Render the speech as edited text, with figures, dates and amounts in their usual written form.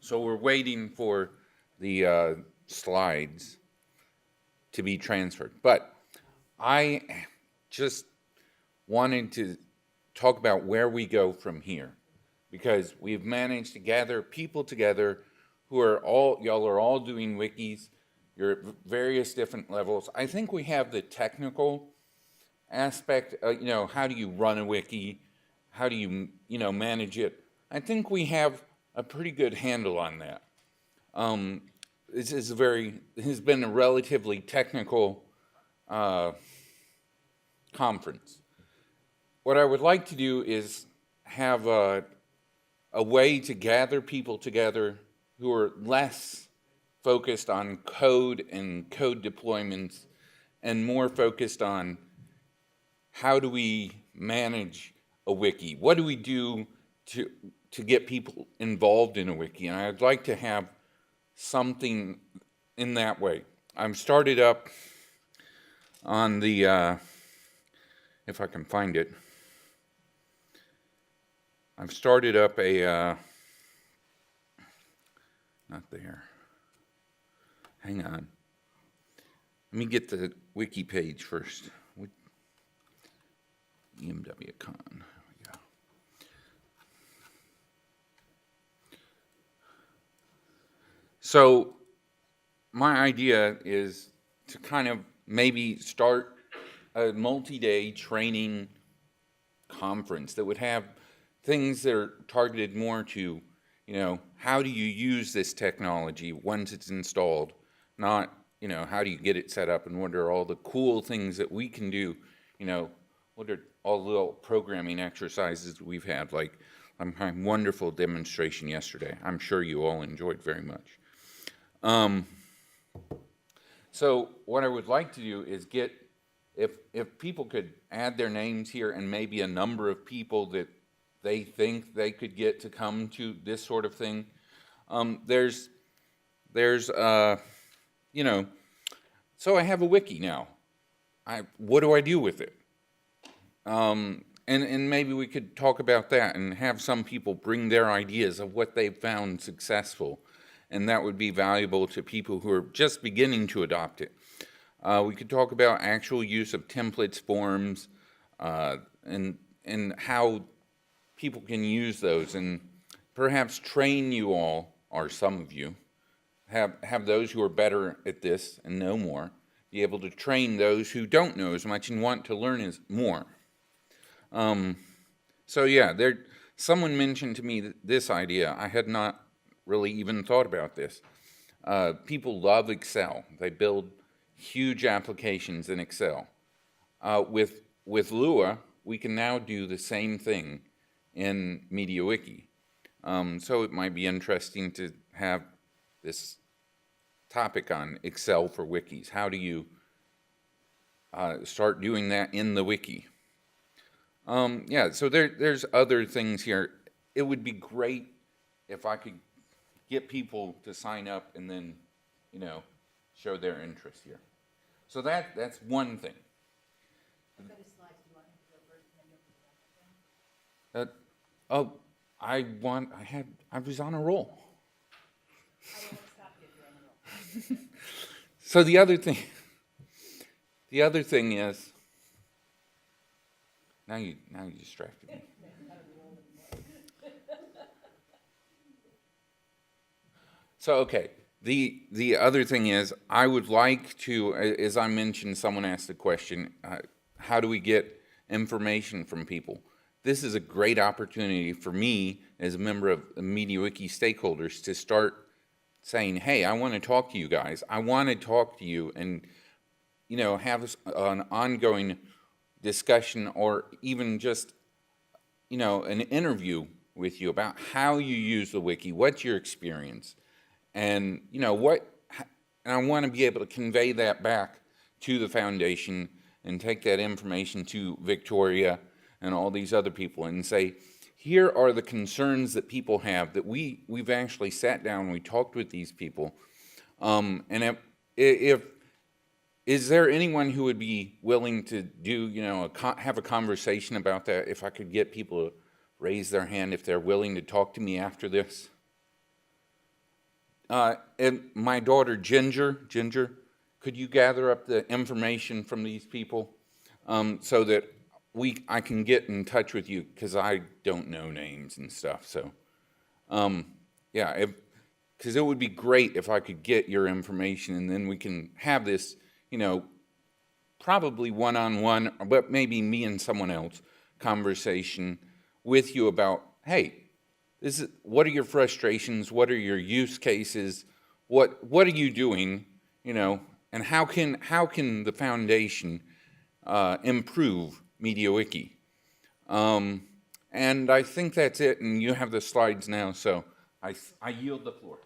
So we're waiting for the slides to be transferred. But I just wanted to talk about where we go from here, because we've managed to gather people together who are y'all are all doing wikis. You're at various different levels. I think we have the technical aspect, how do you run a wiki? How do you, manage it? I think we have a pretty good handle on that. This has been a relatively technical conference. What I would like to do is have a way to gather people together who are less focused on code and code deployments and more focused on how do we manage a wiki? What do we do to get people involved in a wiki? And I'd like to have something in that way. I've started up on the, if I can find it, I've started up a, not there, hang on. Let me get the wiki page first. MediaWiki. There we go. So my idea is to kind of maybe start a multi-day training conference that would have things that are targeted more to, how do you use this technology once it's installed, not, how do you get it set up and what are all the cool things that we can do, what are all the little programming exercises we've had, like my wonderful demonstration yesterday. I'm sure you all enjoyed very much. So what I would like to do is get, if people could add their names here and maybe a number of people that they think they could get to come to this sort of thing. There's so I have a wiki now. What do I do with it? And maybe we could talk about that and have some people bring their ideas of what they've found successful, and that would be valuable to people who are just beginning to adopt it. We could talk about actual use of templates, forms, and how people can use those, and perhaps train you all, or some of you, have those who are better at this and know more, be able to train those who don't know as much and want to learn more. So yeah, someone mentioned to me this idea. I had not really even thought about this. People love Excel. They build huge applications in Excel. With Lua, we can now do the same thing in MediaWiki. So it might be interesting to have this topic on Excel for wikis. How do you start doing that in the wiki? So there's other things here. It would be great if I could get people to sign up and then, show their interest here. So that's one thing. I've got a slide. Do you want me to go first and then you'll present? I was on a roll. I don't want to stop you if you're on the roll. So the other thing is, now you distracted me. So okay, the other thing is, I would like to, as I mentioned, someone asked the question, how do we get information from people? This is a great opportunity for me as a member of the MediaWiki stakeholders to start saying, hey, I want to talk to you guys. I want to talk to you and, have an ongoing discussion or even just, an interview with you about how you use the wiki, what's your experience, and, and I want to be able to convey that back to the foundation and take that information to Victoria and all these other people and say, here are the concerns that people have that we've actually sat down, we talked with these people, and if is there anyone who would be willing to do, have a conversation about that? If I could get people to raise their hand if they're willing to talk to me after this. And my daughter Ginger, could you gather up the information from these people so that I can get in touch with you because I don't know names and stuff. So, yeah, because it would be great if I could get your information and then we can have this, probably one-on-one, but maybe me and someone else conversation with you about, hey, what are your frustrations? What are your use cases? What are you doing? And how can the foundation improve MediaWiki? And I think that's it. And you have the slides now, so I yield the floor.